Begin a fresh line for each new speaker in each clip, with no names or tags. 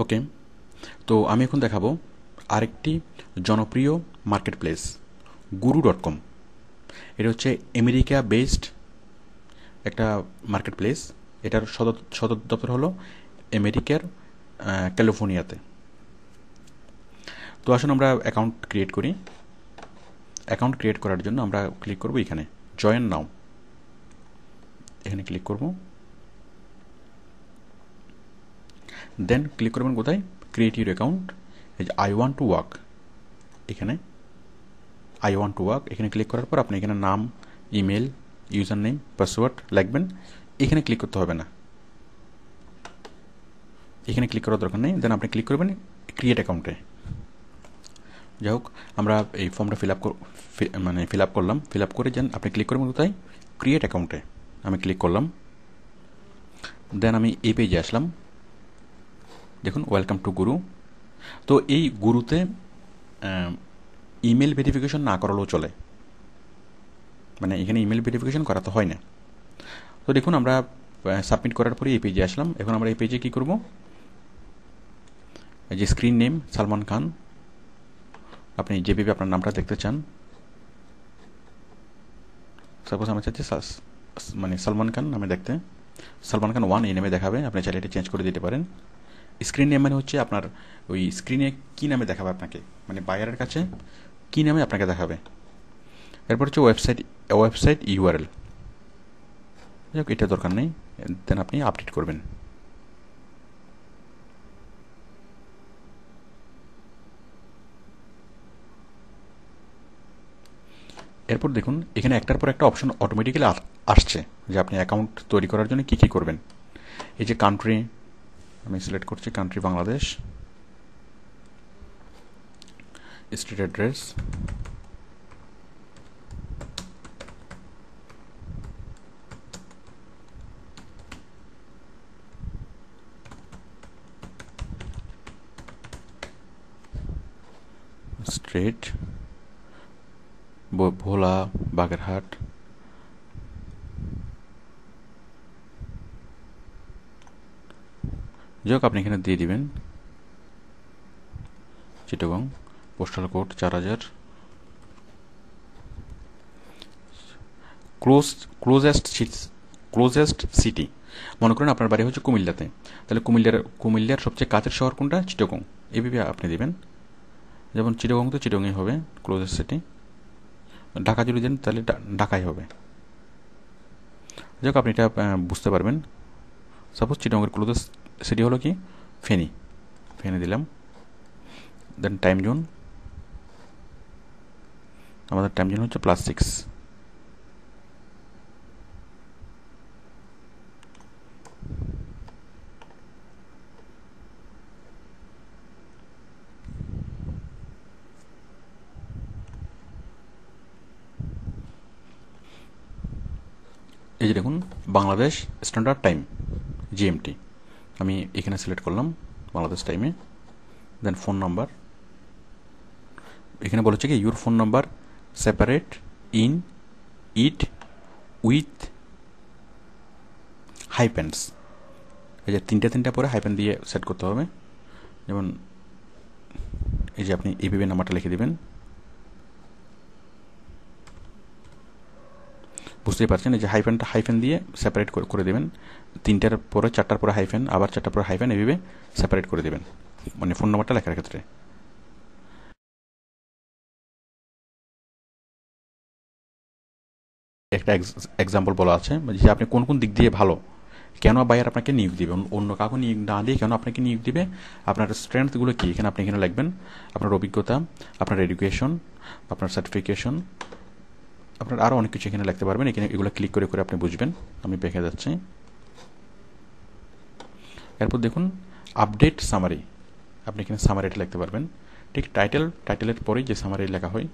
ওকে, তো আমি এখন দেখাবো আরেকটি জনপ্রিয় মার্কেট প্লেস, guru.com। এটা হচ্ছে আমেরিকা বেসড একটা মার্কেট প্লেস। এটার সদর দপ্তর হলো আমেরিকার ক্যালিফোর্নিয়াতে। তো আসুন আমরা অ্যাকাউন্ট ক্রিয়েট করি। অ্যাকাউন্ট ক্রিয়েট করার জন্য আমরা ক্লিক করব এখানে জয়েন নাও, এখানে ক্লিক করব। দেন ক্লিক করবেন কোথায়, ক্রিয়েট ইউর অ্যাকাউন্ট। এই যে আই ওয়ান্ট টু ওয়ার্ক, এখানে আই ওয়ান্ট টু ওয়ার্ক এখানে ক্লিক করার পর আপনি এখানে নাম, ইমেল, ইউজার নেম, পাসওয়ার্ড লিখবেন। এখানে ক্লিক করতে হবে না, এখানে ক্লিক করার দরকার নেই। দেন আপনি ক্লিক করবেন ক্রিয়েট অ্যাকাউন্টে। যাই হোক, আমরা এই ফর্মটা ফিল আপ করলাম। ফিল আপ করে যেন আপনি ক্লিক করবেন কোথায়, ক্রিয়েট অ্যাকাউন্টে। আমি ক্লিক করলাম। দেন আমি এই পেজে আসলাম। দেখুন ওয়েলকাম টু গুরু। তো এই গুরুতে ইমেল ভেরিফিকেশন না করালেও চলে, মানে এখানে ইমেল ভেরিফিকেশন করাতে হয় না। তো দেখুন আমরা সাবমিট করার পরে এই পেজে আসলাম। এখন আমরা এই পেজে কী করব, এই যে স্ক্রিন নেম সালমান খান, আপনি যেভাবে আপনার নামটা দেখতে চান, সাপোজ আমি চাচ্ছি মানে সালমান খান নামে দেখতে, সালমান খান 1 এই নামে দেখাবে। আপনি চাইলে এটা চেঞ্জ করে দিতে পারেন। স্ক্রিন নেম মানে হচ্ছে আপনার ওই স্ক্রিনে কী নামে দেখাবে আপনাকে, মানে বায়ারের কাছে কী নামে আপনাকে দেখাবে। এরপর হচ্ছে ওয়েবসাইট ইউআরএল। যাই হোক, এটা দরকার নেই। দেন আপনি আপডেট করবেন। এরপর দেখুন এখানে একটার পর একটা অপশন অটোমেটিক্যালি আসছে যে আপনি অ্যাকাউন্ট তৈরি করার জন্য কী কী করবেন। এই যে কান্ট্রি, আমি সিলেক্ট করছি country Bangladesh, street address, street Bhola, Bagerhat, যাই হোক আপনি এখানে দিয়ে দিবেন Chittagong, postal code 4000, closest city. মনে করেন আপনার বাড়ি হচ্ছে কুমিল্লাতে, তাহলে কুমিল্লার সবচেয়ে কাছের শহর কোনটা, চিটাগং। এইভাবে আপনি দিবেন। যেমন চিটাগং তো চিটাগংই হবে ক্লোজেস্ট সিটি। ঢাকা যদি দেন তাহলে ঢাকাই হবে। যাই হোক আপনি এটা বুঝতে পারবেন। সাপোজ চিটাগংয়ের ক্লোজেস্ট সিটি হলো কি ফেনী, ফেনী দিলাম। দেন টাইম জোন, আমাদের টাইম জোন হচ্ছে +6। এই যে দেখুন বাংলাদেশ স্ট্যান্ডার্ড টাইম জিএমটি, আমি এখানে সিলেক্ট করলাম বাংলাদেশ টাইমে। দেন ফোন নাম্বার, এখানে বলেছে কি your phone number separate in it with hyphens. এই যে তিনটা পরে হাইপেন দিয়ে সেট করতে হবে। যেমন এই যে আপনি এইভাবে নাম্বারটা লিখে দেবেন। বুঝতেই পারছেন, এই যে হাইফেন দিয়ে সেপারেট করে দেবেন। 3টার পরে 4টার পরে হাইফেন, আবার 4টার পরে হাইফেন, এইভাবে সেপারেট করে দেবেন মানে ফোন নাম্বারটা লেখার ক্ষেত্রে। একটা এক্সাম্পল বলা আছে যে আপনি কোন কোন দিক দিয়ে ভালো, কেন বায়ার আপনাকে নিয়োগ দিবে, অন্য কাউকে নিয়োগ না দিয়ে কেন আপনাকে নিয়োগ দিবে, আপনার স্ট্রেংথগুলো কী, এখানে আপনি এখানে লিখবেন। আপনার অভিজ্ঞতা, আপনার এডুকেশন, আপনার সার্টিফিকেশন, আপনার আরও অনেক কিছু এখানে লিখতে পারবেন। এখানে এগুলো ক্লিক করে করে আপনি বুঝবেন। আমি দেখে যাচ্ছি। এরপর দেখুন আপডেট সামারি, আপনি এখানে সামারিটা লিখতে পারবেন। ঠিক টাইটেলের পরেই যে সামারি লেখা হয়।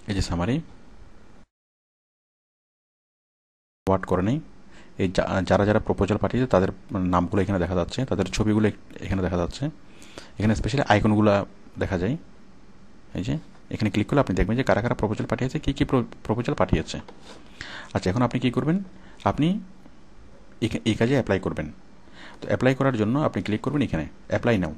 এই যে সামারি ওয়ার্ড করে নেই। এই যারা প্রপোজাল পাঠিয়েছে তাদের নামগুলো এখানে দেখা যাচ্ছে, তাদের ছবিগুলো এখানে দেখা যাচ্ছে। এখানে স্পেশালি আইকনগুলো দেখা যায়। এই যে এখানে ক্লিক করলে আপনি দেখবেন যে কারা কারা প্রপোজাল পাঠিয়েছে, কী কী প্রপোজাল পাঠিয়েছে। আচ্ছা, এখন আপনি কী করবেন, আপনি এই কাজে অ্যাপ্লাই করবেন। তো অ্যাপ্লাই করার জন্য আপনি ক্লিক করবেন এখানে অ্যাপ্লাই নাও।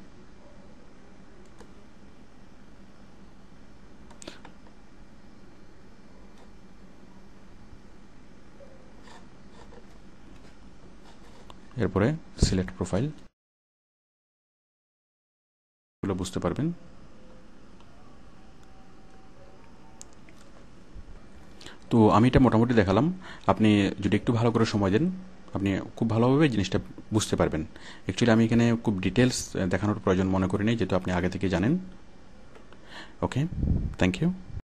এরপরে সিলেক্ট প্রোফাইল, এগুলো বুঝতে পারবেন। তো আমি এটা মোটামুটি দেখালাম, আপনি যদি একটু ভালো করে সময় দেন আপনি খুব ভালোভাবে জিনিসটা বুঝতে পারবেন। অ্যাকচুয়ালি আমি এখানে খুব ডিটেলস দেখানোর প্রয়োজন মনে করি নাই, যেহেতু আপনি আগে থেকে জানেন। ওকে, থ্যাংক ইউ।